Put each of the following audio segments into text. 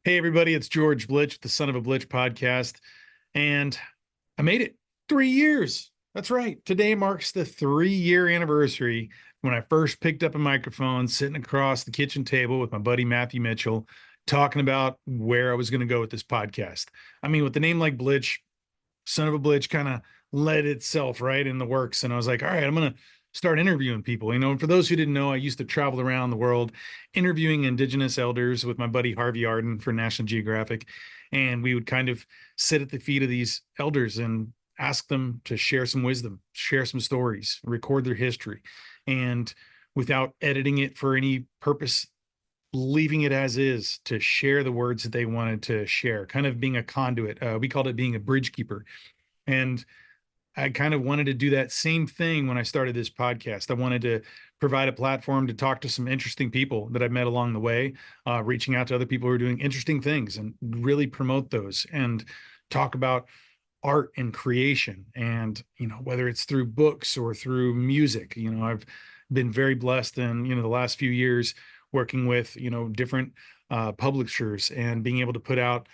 Hey, everybody, it's George Blitch, the Son of a Blitch podcast. And I made it 3 years. That's right. Today marks the 3 year anniversary when I first picked up a microphone, sitting across the kitchen table with my buddy Matthew Mitchell, talking about where I was going to go with this podcast. I mean, with the name like Blitch, Son of a Blitch kind of led itself right in the works. And I was like, all right, I'm going to start interviewing people. And for those who didn't know, I used to travel around the world interviewing Indigenous elders with my buddy Harvey Arden for National Geographic. And we would kind of sit at the feet of these elders and ask them to share some wisdom, share some stories, record their history. And without editing it for any purpose, leaving it as is to share the words that they wanted to share, kind of being a conduit. We called it being a bridge keeper. And I kind of wanted to do that same thing when I started this podcast. I wanted to provide a platform to talk to some interesting people that I've met along the way, reaching out to other people who are doing interesting things and really promote those and talk about art and creation. And, whether it's through books or through music, I've been very blessed in, the last few years working with, different publishers and being able to put out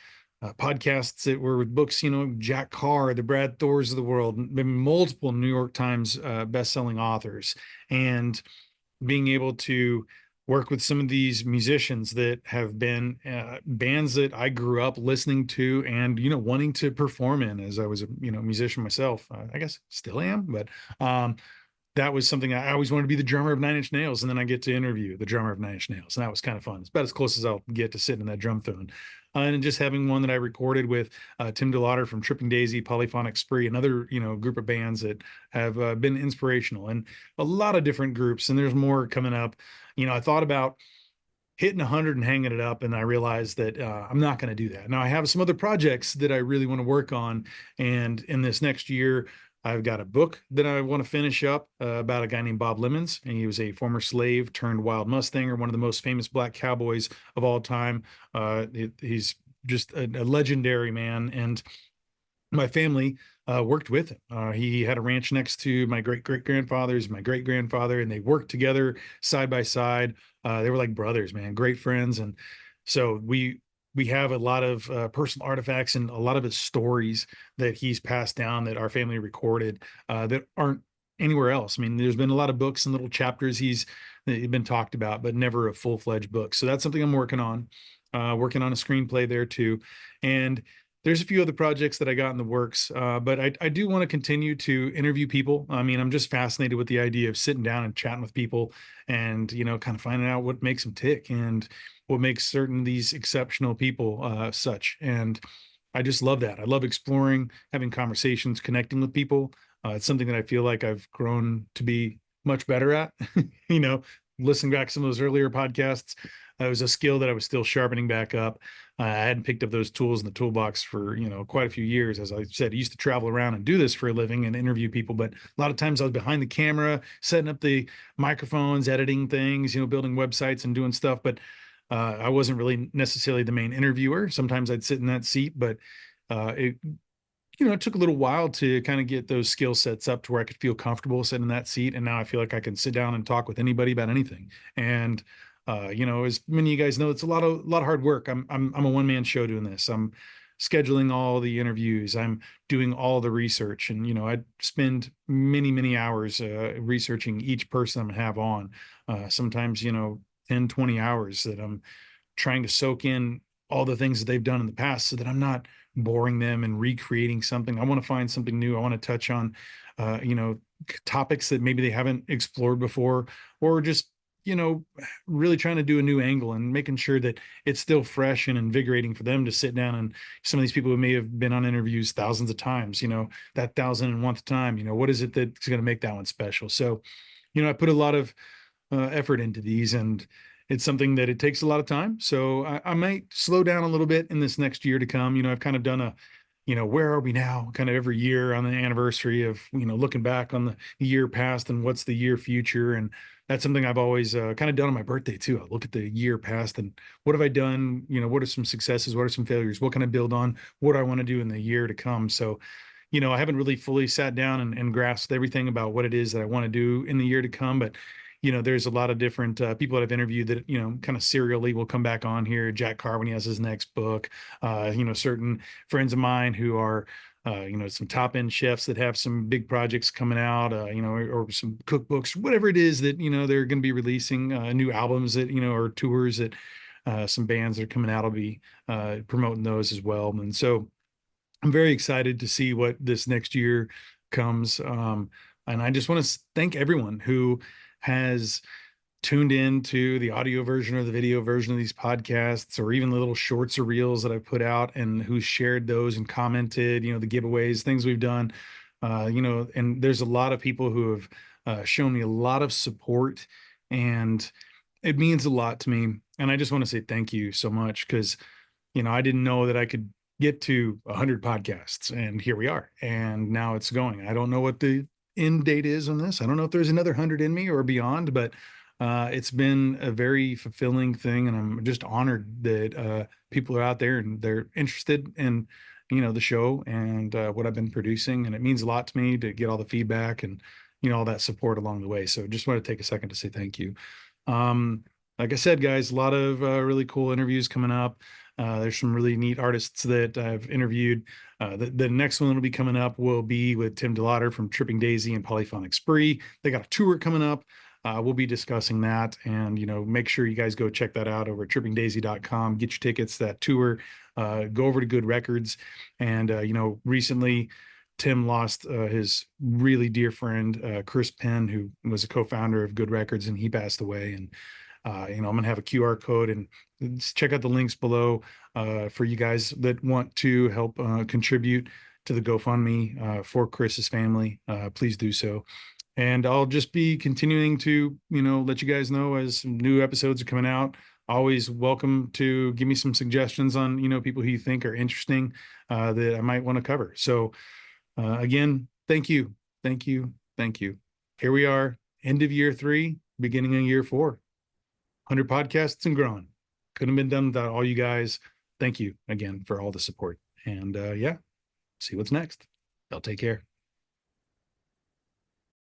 podcasts that were with books, Jack Carr, the Brad Thors of the world, multiple New York Times best-selling authors, and being able to work with some of these musicians that have been bands that I grew up listening to and, wanting to perform in as I was a, musician myself. I guess still am, but that was something I always wanted to be the drummer of Nine Inch Nails. And then I get to interview the drummer of Nine Inch Nails. And that was kind of fun. It's about as close as I'll get to sitting in that drum throne. And just having one that I recorded with Tim DeLauder from Tripping Daisy, Polyphonic Spree, another, group of bands that have been inspirational, and a lot of different groups. And there's more coming up. I thought about hitting 100 and hanging it up, and I realized that I'm not going to do that. Now I have some other projects that I really want to work on. And in this next year, I've got a book that I want to finish up about a guy named Bob Lemons, and he was a former slave turned wild Mustanger, one of the most famous black cowboys of all time. He's just a legendary man, and my family worked with him. He had a ranch next to my great-great-grandfather's, my great-grandfather, and they worked together side by side. They were like brothers, man, great friends. And so we have a lot of personal artifacts and a lot of his stories that he's passed down that our family recorded that aren't anywhere else. I mean, there's been a lot of books and little chapters he's been talked about, but never a full-fledged book. So that's something I'm working on a screenplay there too. And there's a few other projects that I got in the works, but I do want to continue to interview people. I mean, I'm just fascinated with the idea of sitting down and chatting with people and, kind of finding out what makes them tick and what makes certain these exceptional people such. And I just love that. I love exploring, having conversations, connecting with people. It's something that I feel like I've grown to be much better at. you know, Listening back to some of those earlier podcasts, it was a skill that I was still sharpening back up. I hadn't picked up those tools in the toolbox for, quite a few years. As I said, I used to travel around and do this for a living and interview people, but a lot of times I was behind the camera, setting up the microphones, editing things, building websites and doing stuff. But I wasn't really necessarily the main interviewer. Sometimes I'd sit in that seat, but it took a little while to kind of get those skill sets up to where I could feel comfortable sitting in that seat. And now I feel like I can sit down and talk with anybody about anything. And as many of you guys know, it's a lot of hard work. I'm a one-man show doing this. I'm scheduling all the interviews. I'm doing all the research, and I spend many hours researching each person I'm gonna have on. Sometimes 10, 20 hours that I'm trying to soak in all the things that they've done in the past, so that I'm not boring them and recreating something. I want to find something new. I want to touch on, topics that maybe they haven't explored before, or just really trying to do a new angle and making sure that it's still fresh and invigorating for them to sit down. And some of these people who may have been on interviews thousands of times, that 1,001th time, what is it that's going to make that one special? So, I put a lot of effort into these, and it's something that it takes a lot of time. So I might slow down a little bit in this next year to come. I've kind of done a, where are we now? Kind of every year on the anniversary of, looking back on the year past and what's the year future. And that's something I've always kind of done on my birthday too. I look at the year past and what have I done? What are some successes? What are some failures? What can I build on? What do I want to do in the year to come? So, I haven't really fully sat down and grasped everything about what it is that I want to do in the year to come, but there's a lot of different people that I've interviewed that, kind of serially will come back on here. Jack Carr, when he has his next book, certain friends of mine who are, some top end chefs that have some big projects coming out, or some cookbooks, whatever it is that, they're going to be releasing new albums that, or tours that some bands that are coming out will be promoting those as well. And so I'm very excited to see what this next year comes. And I just want to thank everyone who has tuned in to the audio version or the video version of these podcasts, or even the little shorts or reels that I've put out, and who shared those and commented, the giveaways, things we've done, and there's a lot of people who have shown me a lot of support, and it means a lot to me. And I just want to say thank you so much, because, I didn't know that I could get to 100 podcasts, and here we are. And now it's going. I don't know what the end date is on this. I don't know if there's another 100 in me or beyond, but it's been a very fulfilling thing. And I'm just honored that people are out there and they're interested in, the show and what I've been producing. And it means a lot to me to get all the feedback and, all that support along the way. So just want to take a second to say thank you. Like I said, guys, a lot of really cool interviews coming up. There's some really neat artists that I've interviewed. The next one that'll be coming up will be with Tim DeLauder from Tripping Daisy and Polyphonic Spree. They got a tour coming up. We'll be discussing that, and make sure you guys go check that out over at trippingdaisy.com. Get your tickets to that tour. Go over to Good Records, and recently Tim lost his really dear friend Chris Penn, who was a co-founder of Good Records, and he passed away. And I'm gonna have a QR code, and check out the links below for you guys that want to help contribute to the GoFundMe for Chris's family. Please do so. And I'll just be continuing to, let you guys know as new episodes are coming out. Always welcome to give me some suggestions on, people who you think are interesting that I might want to cover. So again, thank you. Thank you. Thank you. Here we are, end of year 3, beginning of year 4. 100 podcasts and growing. Couldn't have been done without all you guys. Thank you again for all the support. And see what's next. Y'all take care.